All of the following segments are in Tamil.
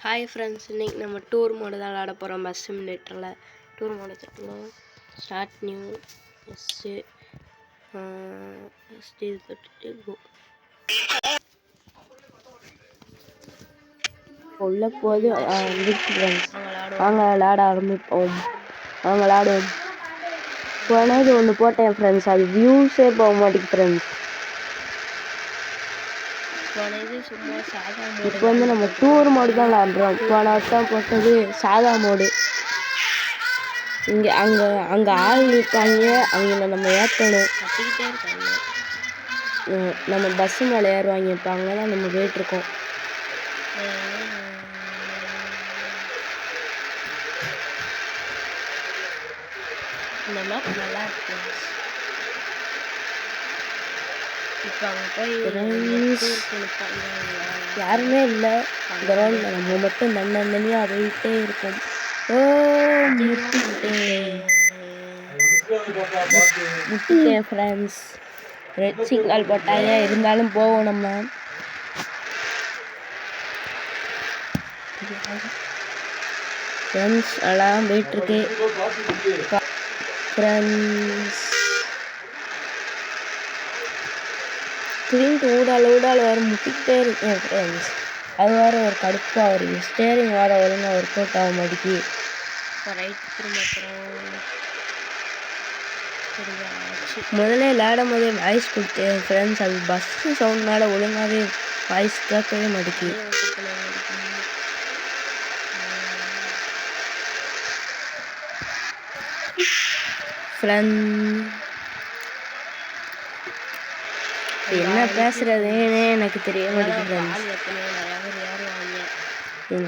ஹாய் ஃப்ரெண்ட்ஸ், இன்றைக்கி நம்ம டூர் மோடு தான் விளாட போகிறோம். பஸ் சிமுலேட்டரில் டூர் மோடு வச்சுருக்கோம். ஸ்டார்ட் நியூ பஸ்ஸு ஃபஸ்ட்டு இது தொட்டுட்டு கோ உள்ள போது வந்துச்சு ஃப்ரெண்ட்ஸ். நாங்கள் விளாட ஆரம்பிப்போம். நாங்கள் விளாடுவோம். போனது ஒன்று போட்டேன் ஃப்ரெண்ட்ஸ், அது வியூஸே போக மாட்டேங்குது ஃப்ரெண்ட்ஸ். இப்போ வந்து நம்ம டூர் மோடு தான் விளாட்றோம். போன வருஷம் போட்டது சாதா மோடு. இங்கே அங்கே ஆள் இருக்காங்க, அவங்கள நம்ம ஏற்றணும். நம்ம பஸ்ஸு மேலே ஏறுவாங்க. இப்போ அங்கே தான் நம்ம போயிட்டுருக்கோம். இந்த மேப் நல்லா இருக்கு. இப்போ அங்கே போய் யாருமே இல்லை கிரவுண்டில், நம்ம மட்டும் தனியாக போயிட்டே இருக்கோம். முட்டிட்டேன் ஃப்ரெண்ட்ஸ். ரெட் சிக்னல் போட்டாங்க, இருந்தாலும் போவோம் நம்ம. ஃப்ரெண்ட்ஸ் எல்லாம் போயிட்டுருக்கு ஃப்ரெண்ட்ஸ். ஸ்க்ரீன் ஊடால வேறு முட்டிக்கிட்டே இருக்கேன் ஃப்ரெண்ட்ஸ். அது வேறு ஒரு கடுப்பாக வருது. ஸ்டேரிங் வேறு ஒழுங்காக ஒர்க் அவுட் ஆக மாட்டேங்கி. ரைட் முதல்ல விளையாடும் போதே வாய்ஸ் கொடுத்தேன் ஃப்ரெண்ட்ஸ். அது பஸ்ஸு சவுண்ட்னால ஒழுங்காகவே வாய்ஸ் கேட்கவே மாட்டேங்கி. என்ன பேசுகிறதுன்னு எனக்கு தெரிய மாட்டேங்குது.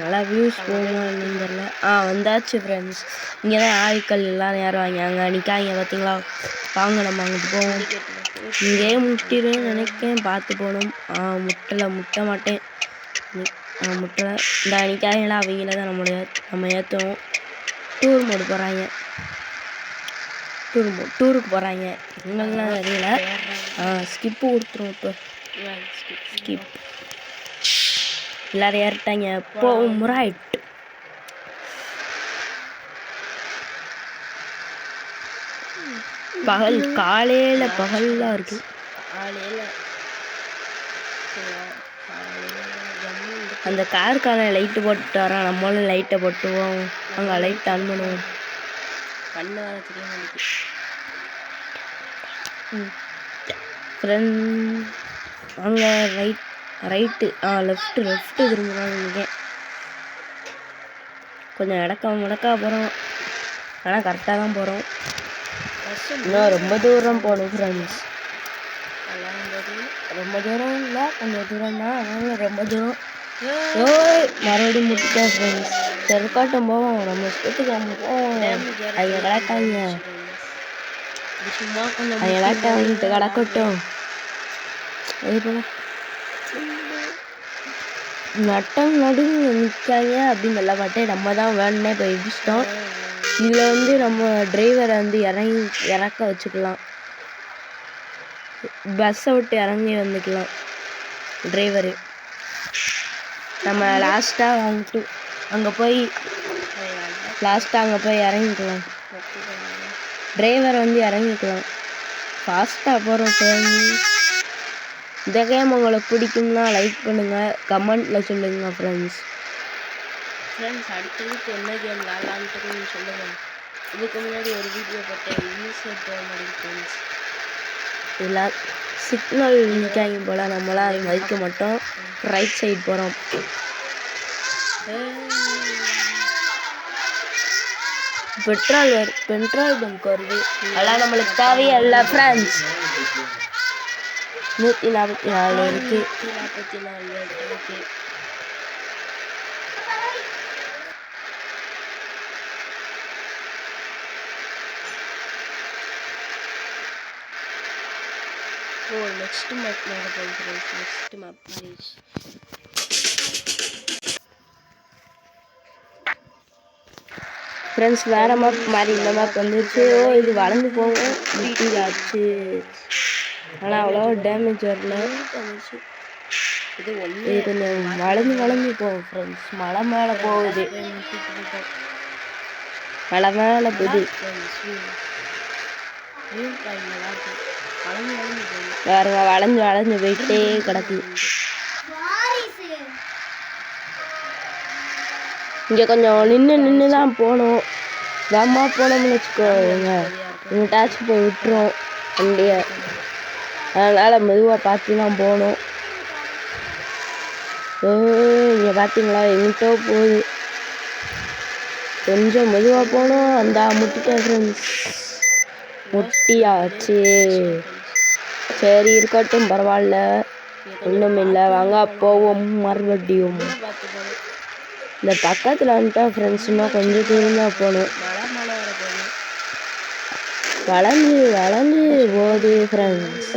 நல்லா வியூஸ் போகுமான்னு தெரில. வந்தாச்சு ஃப்ரெண்ட்ஸ். இங்கே தான் ஆட்கள் எல்லோரும் ஏறுவாங்க. அங்கே நிற்காங்க பார்த்தீங்களா? வாங்க நம்ம அங்கிட்டு போவோம். இங்கேயே முட்டிடுன்னு நினைக்கேன், பார்த்து போகணும். முட்ட மாட்டேன். முட்டை இந்த நிற்காங்களா, அவங்கள தான் நம்ம ஏற்றணும். டூர் மோடு போகிறாங்க. டூருக்கு போகிறாங்க. எங்கெல்லாம் தெரியல. ஸ்கிப்பு கொடுத்துரும். இப்போ ஸ்கிப் எல்லோரும் ஏறிட்டாங்க. போவோம். ரைட். பகல்லாம் இருக்குது. அந்த காருக்கான லைட்டு போட்டு வரோம். நம்மளும் லைட்டை போட்டுவோம். அங்கே லைட் ஆன் பண்ணுவோம். கண்ணு வர தெரியும் ஃப்ரெண்ட். அங்கே ரைட்டு லெஃப்ட்டு திரும்புகிறாங்க. இங்கே கொஞ்சம் இடக்கா போகிறோம், ஆனால் கரெக்டாக தான் போகிறோம். இன்னும் ரொம்ப தூரம் போகணும் ஃப்ரெண்ட்ஸ். ரொம்ப தூரம் இல்லை, கொஞ்சம் தூரம் தான். அதனால ரொம்ப தூரம். மறுபடியும் முட்டிட்டேன் ஃப்ரெண்ட்ஸ். செருக்காட்டம் போவோம். நம்ம இஷ்டத்துக்கு நம்ம போவோம். அவங்க கிடக்காங்க. அவங்க கிடக்கட்டும். அதே போல் நட்டம் நடுங்க நிற்காங்க அப்படின்னு நல்லா பார்த்தேன். நம்ம தான் வேணுன்னே போய் இடிச்சிட்டோம். இதில் வந்து நம்ம டிரைவரை வந்து இறக்க வச்சுக்கலாம். பஸ்ஸை விட்டு இறங்கி வந்துக்கலாம் டிரைவரு. நம்ம லாஸ்ட்டாக அங்கே போய் இறங்கிக்கலாம். டிரைவர் வந்து இறங்கிக்கலாம். ஃபாஸ்ட்டாக போகிறோம் ஃப்ரெண்ட்ஸ். இந்த கேம் உங்களுக்கு பிடிக்கும்னா லைக் பண்ணுங்கள், கமெண்ட்டில் சொல்லுங்கள் ஃப்ரெண்ட்ஸ். அடுத்ததுக்கு என்ன கேம் விளாட்லான்ட்டு சொல்லுங்கள். இதுக்கு முன்னாடி ஒரு வீடியோ போட்டேன், யூஸர் போக மாட்டேங்குது ஃப்ரெண்ட்ஸ். இதில் சிக்னல் நிற்காங்க போல். நம்மளாம் அதை வைக்க மாட்டோம். ரைட் சைடு போகிறோம். பெட்ரோல் பங்க் வருது. அதெல்லாம் நம்மளுக்கு தேவையே இல்லை ஃப்ரெண்ட்ஸ். 144 இருக்குது. 144 இருக்குது. நெக்ஸ்ட் மேப் நடக்கும். நெக்ஸ்ட் மேப் மாறிடுச்சு ஃப்ரெண்ட்ஸ். வேறு மேப் மாதிரி இந்த மேப் வந்துருச்சு. இது வளர்ந்து போகும். ஆச்சு, ஆனால் அவ்வளோ டேமேஜ் வரல. இது கொஞ்சம் வளைஞ்சு வளைஞ்சு போகும் ஃப்ரெண்ட்ஸ். மலை மேலே போகுது, மலை மேலே போகுது. பாருங்க வளைஞ்சு வளைஞ்சு போயிட்டே கிடக்கு. இங்கே கொஞ்சம் நின்று தான் போகணும். வேகமாக போனோம்னு வச்சுக்கோங்க, எங்கிட்டாச்சும் போய் விட்டுரும் வண்டியை. அதனால் மெதுவாக பார்த்து தான் போகணும். இங்கே பார்த்தீங்களா எங்கிட்டோ போகுது. கொஞ்சம் மெதுவாக போகணும். அந்த முட்டிட்டேன் ஃப்ரெண்ட்ஸ், முட்டியாச்சு. சரி இருக்கட்டும், பரவாயில்ல, ஒன்றும் இல்லை. வாங்க போவோம் மறுபடியும். இந்த பக்கத்தில் வந்துட்டா ஃப்ரெண்ட்ஸ், இன்னும் கொஞ்சம் தூரம் தான் போகணும். வளைஞ்சு வளைஞ்சு போகுது ஃப்ரெண்ட்ஸ்.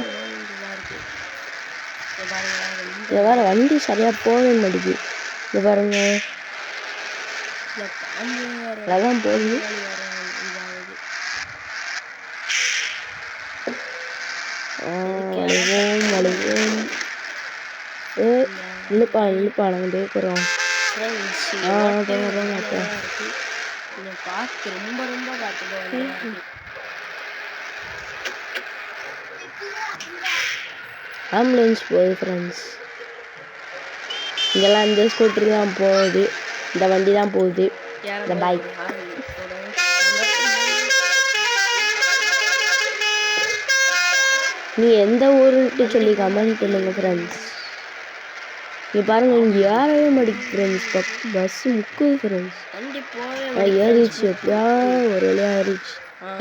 இதை வேறு வண்டி சரியாக போக மாட்டேங்குது. இது பாருங்க, அதான் போகுது. வளைவோம் வளைவோம். இல்லைப்பா இல்லைப்பா, நாங்கள் கேட்குறோம். ஆம்புலன்ஸ் போகுது ஃப்ரெண்ட்ஸ். இங்கெல்லாம் இந்த ஸ்கூட்டர் தான் போகுது, இந்த வண்டி தான் போகுது, இந்த பைக். நீ எந்த ஊருன்ட்டு சொல்லி கமெண்ட் பண்ணுங்க ஃப்ரெண்ட்ஸ். இங்கே பாருங்கள், இங்கே ஏறவே மாட்டேங்குது ஃப்ரெண்ட்ஸ். Bus முக்குது friends. ஏறிச்சு, எப்படியா ஒரு வழியாக ஏறிச்சு.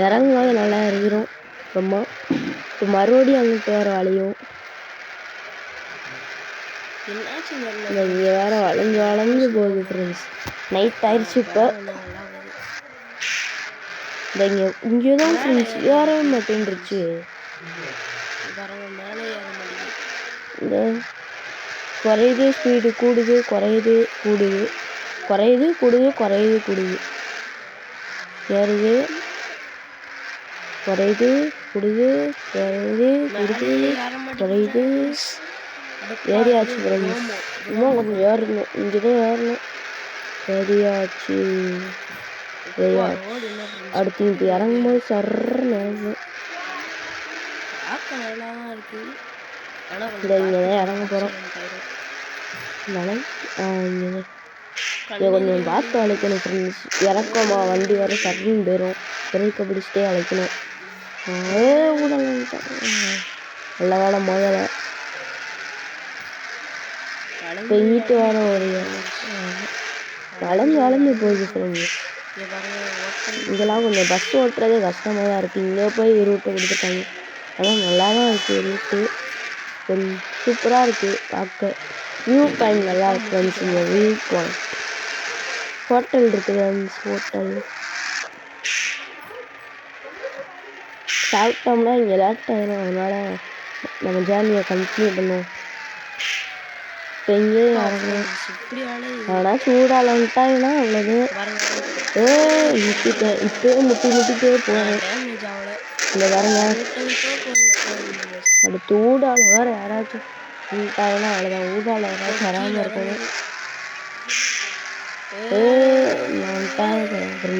இறங்கும்போது நல்லா இறங்கிரும். அப்புறமா இப்போ மறுபடியும் அங்கிட்டு வேறு வளையும். இங்கே வேறு வளைஞ்சு வளைஞ்சு போகுது ஃப்ரெண்ட்ஸ். நைட் ஆயிடுச்சு இப்போ. இந்த இங்கே தான் ஃப்ரெண்ட்ஸ் ஏறவே மாட்டேன்ருச்சு. இந்த குறையுது, ஸ்பீடு கூடுது, குறையுது கூடுது, குறையுது கூடுது, குறையுது கூடுது, ஏறுது, குறையுது கூடுது, குறையுது கூடுது, குறையுது. ஏறியாச்சு ஃப்ரெண்ட்ஸ். இன்னும் கொஞ்சம் ஏறணும், இங்கே தான் ஏறணும். ஏறியாச்சு ஏறியாச்சு. அடுத்து இப்போ இறங்கும்போது சர்ன்னு இறங்கும். இங்கே தான் இறங்க போகிறோம். இங்கே கொஞ்சம் பார்த்து அழைக்கணும் ஃப்ரெண்ட்ஸ். இறக்கமா வண்டி வர சர்ன்னு போயிடும். பிரேக்கை பிடிச்சிட்டே அழைக்கணும். நல்ல வேலை முதல்ல பெய்யிட்டு வர ஒரு வளைஞ்சு வளைஞ்சு போகுது ஃப்ரெண்ட்ஸ். இங்கெல்லாம் கொஞ்சம் பஸ் ஓட்டுறதே கஷ்டமாக தான் இருக்குது. இங்கே போய் ரூட்டை கொடுத்துட்டாங்க. ஆனால் நல்லா தான் இருக்குது ரூட்டு, கொஞ்சம் சூப்பராக இருக்குது பார்க்க. வியூ பாயிண்ட் நல்லா இருக்குது ஃப்ரெண்ட்ஸ். இங்கே வியூ பாயிண்ட் ஹோட்டல் இருக்குது ஃப்ரெண்ட்ஸ். ஹோட்டல் சாப்பிட்டோம்னா இங்கே லேட் ஆகிடும். அதனால் நம்ம ஜேர்னியை கண்டினியூ பண்ணுவோம். இப்போ இங்கேயே இறங்கணும். ஆனால் சூடால் வந்துட்டாங்கன்னா அவ்வளோது. முட்டிட்டேன், இப்போயே முட்டிட்டே போகிறேன். இந்த பாருங்க, அடுத்து ஊடால வேறு யாராச்சும் வந்துட்டாங்கன்னா அவ்வளோதான். ஊடால யாராச்சும் வராமல் இருக்கணும்.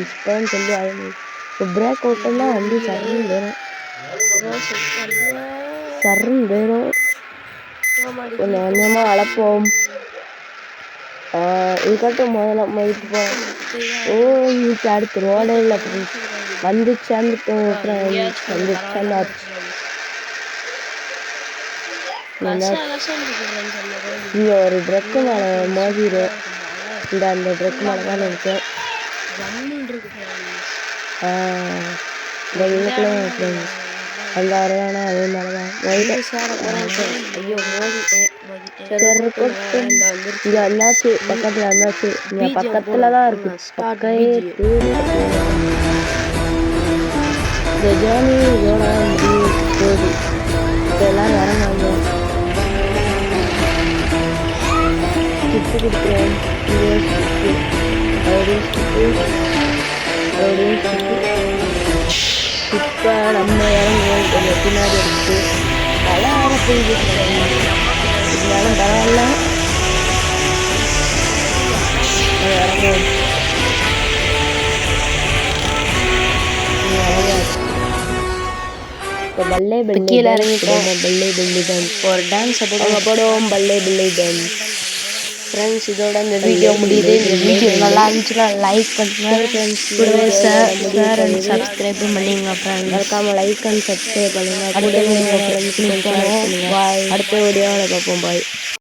இப்போன்னு சொல்லி ஆகணும். இப்போ பிரேக் ஓட்டம்னா வண்டி சர்ன்னு போயிடும், சர்ன்னு போயிடும். கொஞ்சம் கொஞ்சமாக அளப்போம். இதுக்கட்டும் முதல்ல மதிப்போம். இப்போ அடுத்து ரோடே இல்லை ஃப்ரெண்ட்ஸ். வந்து சேர்ந்துட்டோம் ஃப்ரெண்ட்ஸ், வந்து சேர்ந்தாச்சு. இங்கே ஒரு ட்ரெக்கு மேலே மோதிடும். அந்த ட்ரெக்கு மேலே தான் இருக்கேன். இந்த வீட்டுக்குள்ளே ஃப்ரெண்ட்ஸ் அந்த வரையானா அதே மாதிரி தான் ஐயோ மோதிட்டேன். இங்கே வந்தாச்சு, பக்கத்தில் வந்தாச்சு. இங்கே பக்கத்தில் தான் இருக்குது. பக்கையே இந்த ஜேர்னி இதோட முடிவு போகுது. இப்போ எல்லோரும் இறங்குவாங்க. சுற்றி கொடுக்குறோம். இங்கே சுற்றி அப்படியே சுற்றி அப்படியே சுற்றி. இப்போ நம்ம இறங்குவோம். கொஞ்சம் பின்னாடி இருக்குது. மழை வேறு பெய்யுது. இருந்தாலும் பரவாயில்ல. இப்போ பல்லே பல்லே கீழே இறங்கிட்டோம். பல்லே பல்லே டான்ஸ் ஒரு டான்ஸ் போடுவோம். பல்லே பல்லே டான்ஸ். ஃப்ரெண்ட்ஸ், இதோட இந்த வீடியோ முடியுது. இந்த வீடியோ நல்லா இருந்துச்சுன்னா லைக் பண்ணுங்க ஃப்ரெண்ட்ஸ். கூடவே ஷேர் அண்ட் சப்ஸ்கிரைபும் பண்ணிங்க ஃப்ரெண்ட்ஸ். மறக்காமல் லைக் அண்ட் சப்ஸ்கிரைப் பண்ணுங்க. கூடவே உங்கள் ஃப்ரெண்ட்ஸுக்கும் ஷேர் பண்ணுங்க. பாய். அடுத்த வீடியோவில் பார்ப்போம். பாய்.